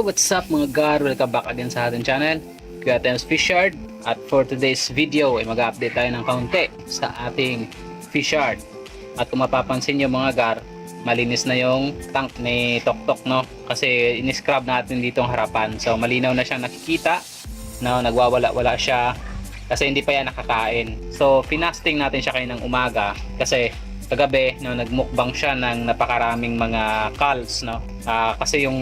Yo, what's up mga gar? Welcome back again sa ating channel, Kuya Tems Fishard. At for today's video ay mag-update tayo ng kaunti sa ating fishard. At kung mapapansin nyo mga gar, malinis na yung tank ni Toktok, no? Kasi in-scrub natin dito ang harapan. So malinaw na siyang nakikita, no? Nagwawala-wala siya kasi hindi pa yan nakakain. So finasting natin siya kaninang umaga kasi kagabi no, nagmukbang siya ng napakaraming mga culls, no? Kasi yung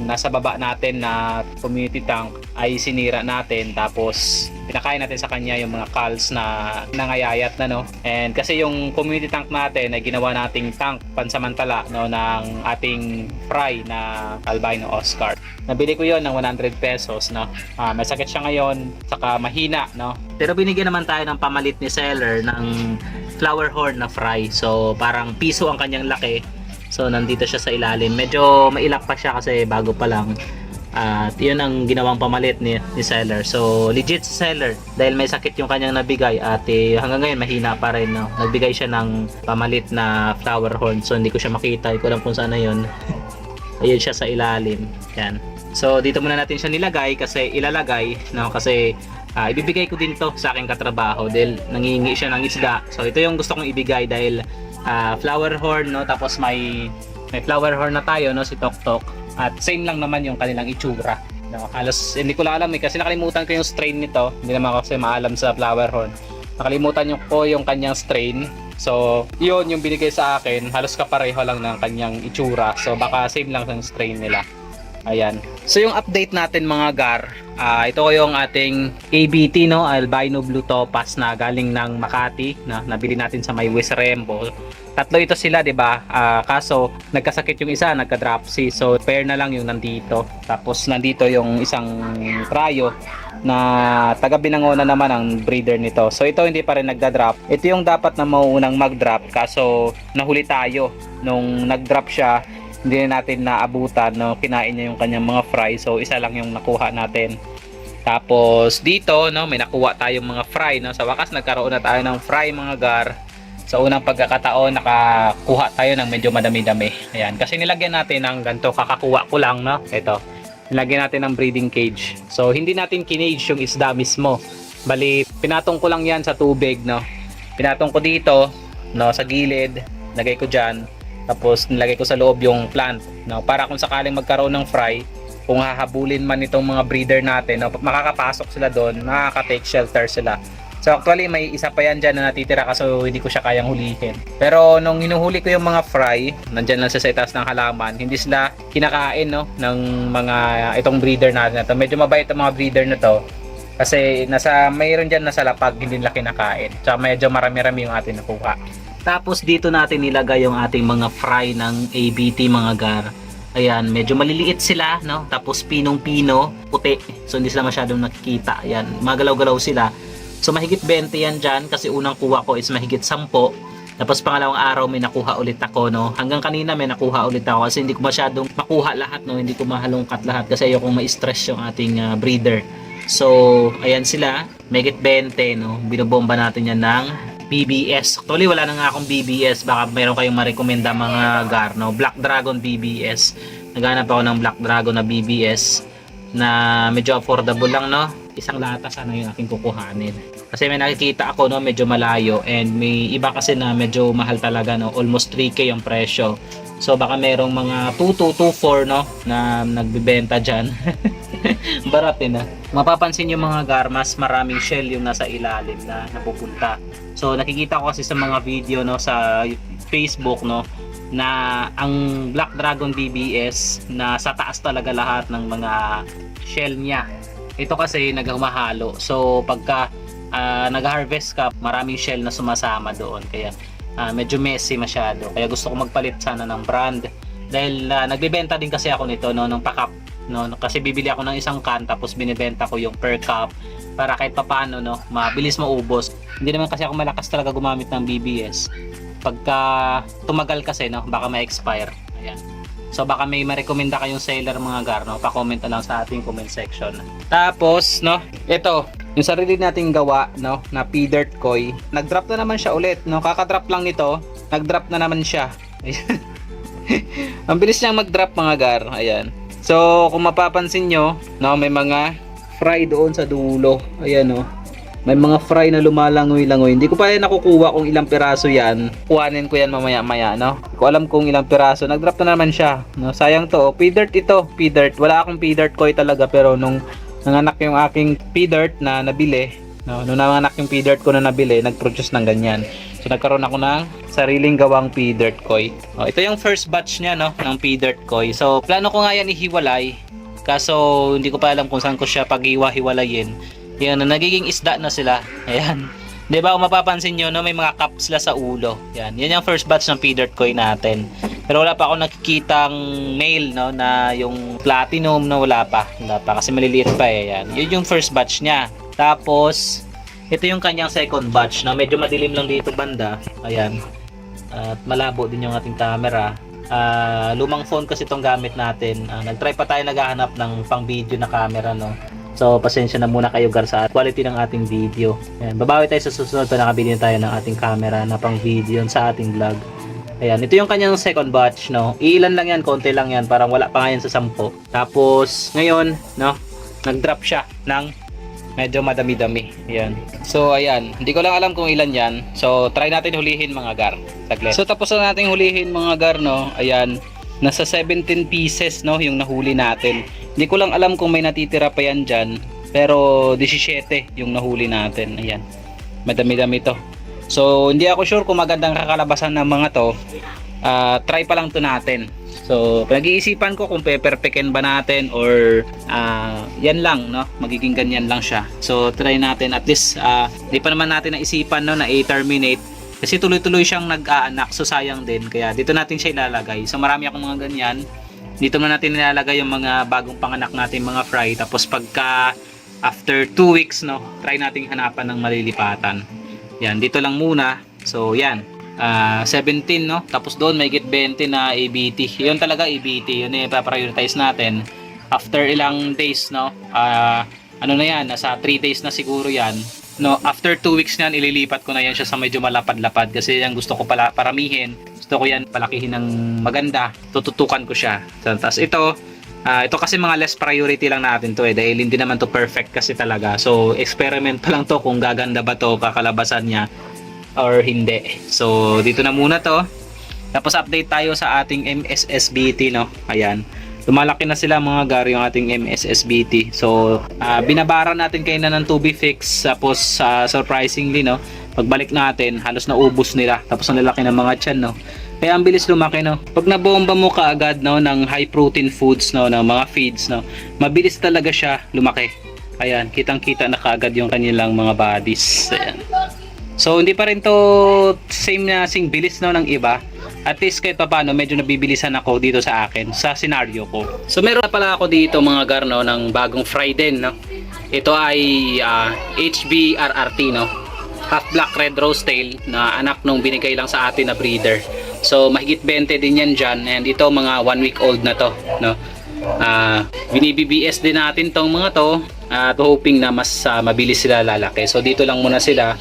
nasa baba natin na community tank ay sinira natin, tapos pinakain natin sa kanya yung mga culls na nangayayat na, no? And kasi yung community tank natin ay ginawa nating tank pansamantala, no, ng ating fry na albino Oscar. Nabili ko yon ng 100 pesos, no? May sakit siya ngayon, saka mahina, no? Pero binigyan naman tayo ng pamalit ni seller ng flower horn na fry. So parang piso ang kanyang laki. So nandito siya sa ilalim. Medyo mailak pa siya kasi bago pa lang. At yun ang ginawang pamalit ni seller. So legit si seller dahil may sakit yung kanyang nabigay at hanggang ngayon mahina pa rin, no? Nagbigay siya ng pamalit na flower horn. So hindi ko siya makita. Hindi ko alam kung saan na yun. Ayun siya sa ilalim. Yan. So dito muna natin siya nilagay kasi ilalagay, no? Kasi ibibigay ko din to sa aking katrabaho dahil nangingi siya ng isda. So ito yung gusto kong ibigay dahil flower horn, no? Tapos may flower horn na tayo, no, si Toktok. At same lang naman yung kanilang itsura, no? Halos hindi ko lang alam kasi nakalimutan ko yung strain nito. Hindi naman kasi maalam sa flower horn. Nakalimutan ko yung kanyang strain. So yun yung binigay sa akin. Halos kapareho lang ng kanyang itsura. So baka same lang yung strain nila. Ayan. So yung update natin mga gar, ito yung ating ABT, no, albino blue topaz na galing ng Makati, na nabili natin sa may West Rembo. Tatlo ito sila, 'di ba? Kaso nagkasakit yung isa, nagka-dropsy. So pair na lang yung nandito. Tapos nandito yung isang prayo na taga Binangonan naman ang breeder nito. So ito hindi pa rin nagda-drop. Ito yung dapat na mauunang mag-drop, kaso nahuli tayo nung nag-drop siya. Hindi na natin naabutan, no? Kinain niya yung kanyang mga fry. So isa lang yung nakuha natin. Tapos dito, no, may nakuha tayong mga fry, no? Sa wakas nagkaroon na tayo ng fry mga gar. Sa unang pagkakataon nakakuha tayo ng medyo madami-dami. Ayan, kasi nilagyan natin ng ganito, kakakuha ko lang, no? Ito. Nilagyan natin ng breeding cage. So hindi natin kinage yung isda mismo. Bali pinatong ko lang yan sa tubig, no? Pinatong ko dito, no, sa gilid. Lagay ko diyan. Tapos nilagay ko sa loob yung plant, no, para kung sakaling magkaroon ng fry, kung hahabulin man itong mga breeder natin, no, makakapasok sila doon, makaka-take shelter sila. So actually may isa pa yan dyan na natitira kaso hindi ko siya kayang hulihin. Pero nung hinuhuli ko yung mga fry, nandyan lang sa itaas ng halaman, hindi sila kinakain, no, ng mga itong breeder natin na to. Medyo mabait ang mga breeder na to kasi mayroon dyan nasa lapag, hindi nila kinakain. So medyo marami-rami yung atin nakuha. Tapos dito natin nilagay yung ating mga fry ng ABT mga gar. Ayan, medyo maliliit sila, no? Tapos pinong-pino, puti. So hindi sila masyadong nakikita. Ayan, magalaw-galaw sila. So mahigit 20 yan dyan kasi unang kuha ko is mahigit 10. Tapos pangalawang araw may nakuha ulit ako, no? Hanggang kanina may nakuha ulit ako kasi hindi ko masyadong makuha lahat, no? Hindi ko mahalongkat lahat kasi ayokong ma-stress yung ating breeder. So ayan sila, mahigit 20, no? Binobomba natin yan ng BBS. Actually wala na nga akong BBS, baka meron kayong marekomenda mga gar, no? Black Dragon BBS. Naghanap ako ng Black Dragon na BBS na medyo affordable lang, no? Isang lata sana yung aking kukuhanin. Kasi may nakikita ako, no, medyo malayo, and may iba kasi na medyo mahal talaga, no? Almost 3K yung presyo. So baka merong mga 2224, no, na nagbebenta diyan. Barat din, na. Mapapansin yung mga gar, mas maraming shell yung nasa ilalim na napupunta. So nakikita ko kasi sa mga video, no, sa Facebook, no, na ang Black Dragon BBS na sa taas talaga lahat ng mga shell niya. Ito kasi nagmahalo. So pagka nag-harvest ka, maraming shell na sumasama doon. Kaya medyo messy masyado. Kaya gusto ko magpalit sana ng brand. Dahil nagbebenta din kasi ako nito, no, ng pack-up, no, kasi bibili ako ng isang can tapos binibenta ko yung per cup para kahit papaano, no, mabilis maubos. Hindi naman kasi ako malakas talaga gumamit ng BBS. Pagka tumagal kasi, no, baka ma-expire. Ayan. So baka may marekomenda kayong seller mga gar, no, pa-comment na lang sa ating comment section. Tapos, no, ito yung sarili nating gawa, no, na P-Dirt Koi. Nag-drop na naman siya ulit, no. Kaka-drop lang nito, nag-drop na naman siya. Ang bilis niyang mag-drop mga gar. Ayan. So, kung mapapansin nyo, no, may mga fry doon sa dulo. Ayan, no. May mga fry na lumalangoy-langoy. Hindi ko pa yan nakukuha kung ilang piraso yan. Kuhanin ko yan mamaya-maya, no. Hindi ko alam kung ilang piraso. Nag-drop na naman siya. No, sayang to. P-dirt ito. P-dirt. Wala akong P-dirt koi talaga, pero nung nanganak yung aking P-dirt na nabili, no, nung nanganak yung P-dirt ko na nabili, nag-produce ng ganyan. So, nagkaroon ako ng sariling gawang P-dirt koi. Oh, ito yung first batch niya, no, ng P-dirt koi. So, plano ko nga yan ihiwalay. Kaso, hindi ko pa alam kung saan ko siya pag-iwa-hiwalayin. Yan, nagiging isda na sila. Ayan. 'Di ba, kung mapapansin nyo, no, may mga cups sila sa ulo. Yan. Yan yung first batch ng P-dirt koi natin. Pero wala pa ako nakikitang male, no, na yung platinum, no, wala pa. Wala pa kasi maliliit pa eh. Yan. Yun yung first batch niya. Tapos, ito yung kanyang second batch, no. Medyo madilim lang dito banda. Ayan. At malabo din yung ating camera. Lumang phone kasi itong gamit natin. Nag-try pa tayo naghahanap ng pang video na camera, no. So, pasensya na muna kayo gar sa quality ng ating video. Ayan, babawi tayo sa susunod pa nakabili tayo ng ating camera na pang video sa ating vlog. Ayan, ito yung kanyang second batch, no. Iilan lang yan, konti lang yan, parang wala pa nga yan sa 10. Tapos, ngayon, no, nag-drop siya ng medyo madami-dami. Ayan. So, ayan, hindi ko lang alam kung ilan yan. So, try natin hulihin mga gar. Saglit. So, tapos na natin hulihin mga gar, no. Ayan, nasa 17 pieces, no, yung nahuli natin. Hindi ko lang alam kung may natitira pa yan dyan. Pero 17 yung nahuli natin. Ayan. Madami-dami to. So hindi ako sure kung magandang kakalabasan ng mga to. Try pa lang to natin. So pinag-iisipan ko kung peperpeken ba natin or yan lang, no? Magiging ganyan lang siya. So try natin at least di pa naman natin naisipan, no, na i-terminate. Kasi tuloy-tuloy siyang nag-aanak. So sayang din. Kaya dito natin siya ilalagay. So marami akong mga ganyan. Dito na natin nilalagay yung mga bagong panganak natin mga fry. Tapos pagka after 2 weeks, no, try nating hanapan ng malilipatan. Yan, dito lang muna. So yan, 17, no. Tapos doon may git 20 na ABT. Yun talaga ABT. Yun eh, pa-prioritize natin. After ilang days, no, ano na yan, nasa 3 days na siguro yan. No, after 2 weeks niyan, ililipat ko na yan siya sa medyo malapad-lapad. Kasi yan gusto ko pala paramihin. Gusto ko yan palakihin ng maganda. Tututukan ko siya. So, tapos ito kasi mga less priority lang natin to eh. Dahil hindi naman to perfect kasi talaga. So, experiment pa lang to kung gaganda ba to kakalabasan niya or hindi. So, dito na muna to. Tapos update tayo sa ating MSSBT, no. Ayan. Lumalaki na sila mga gar yung ating MSSBT. So, binabara natin kayo na ng 2B fix. Tapos, surprisingly, no, pagbalik natin, halos naubos nila. Tapos, ang lalaki ng mga tiyan, no. Kaya ang bilis lumaki, no. Pag nabomba mo kaagad, no, ng high protein foods, no, ng mga feeds, no, mabilis talaga siya lumaki. Ayan, kitang-kita na kaagad yung kanilang mga bodies. Ayan. So, hindi pa rin to same na sing bilis, no, ng iba. At least kahit pa paano, medyo nabibilisan ako dito sa akin, sa scenario ko. So meron na pala ako dito mga gar, no, ng bagong fry din, no. Ito ay HBRRT, no. Half Black Red Rose Tail na anak nung binigay lang sa atin na breeder. So mahigit 20 din yan dyan. And ito mga 1 week old na to, no. Binibibs din natin tong mga to. Hoping na mas mabilis sila lalaki. So dito lang muna sila.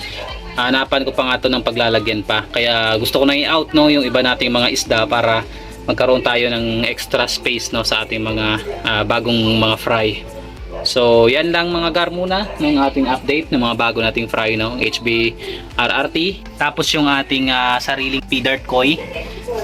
Hanapan ko pa nga ito ng paglalagyan pa. Kaya gusto ko na i-out, no, yung iba nating mga isda para magkaroon tayo ng extra space, no, sa ating mga bagong mga fry. So yan lang mga gar muna ng ating update ng mga bago nating fry, no, HBRRT. Tapos yung ating sariling P-dirt koi.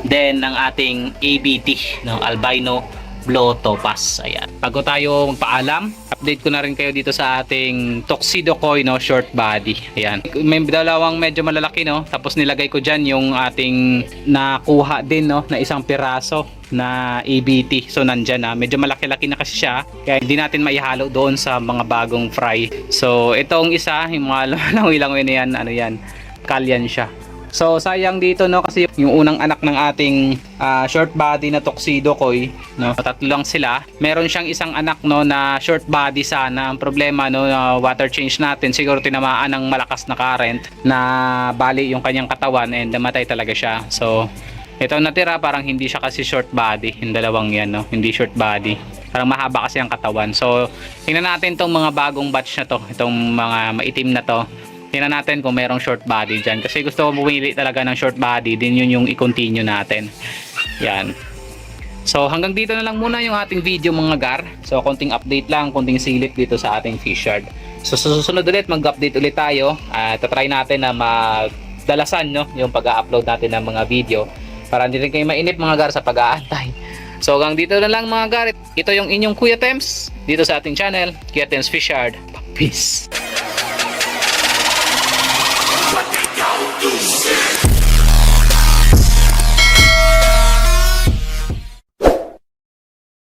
Then ang ating ABT, no, albino blue topaz. Ayan. Bago tayo magpaalam, update ko na rin kayo dito sa ating tuxedo koi, no, short body. Ayan. May dalawang medyo malalaki, no. Tapos nilagay ko diyan yung ating nakuha din, no, na isang piraso na ABT. So nandyan na. Medyo malaki-laki na kasi siya. Kaya hindi natin maihalo doon sa mga bagong fry. So itong isa, yung mga langoy-langoy na yan, ano yan, kalyan siya. So sayang dito, no, kasi yung unang anak ng ating short body na tuxedo koi, no, tatlo lang sila. Meron siyang isang anak, no, na short body sana. Ang problema, no, water change natin, siguro tinamaan ng malakas na current na bali yung kanyang katawan and namatay talaga siya. So ito natira, parang hindi siya kasi short body. Yung dalawang yan, no, hindi short body. Parang mahaba kasi ang katawan. So tingnan natin tong mga bagong batch na to, itong mga maitim na to. Tingnan natin kung merong short body dyan. Kasi gusto ko bumili talaga ng short body. Din yun yung i-continue natin. Yan. So hanggang dito na lang muna yung ating video mga gar. So konting update lang, konting silip dito sa ating fish yard. So sa susunod ulit mag-update ulit tayo. Tatry natin na magdalasan no, yung pag-upload natin ng mga video para hindi rin kayo mainip mga gar sa pag-aantay. So hanggang dito na lang mga gar. Ito yung inyong Kuya Tems dito sa ating channel, Kuya Tems Fish Yard. Peace!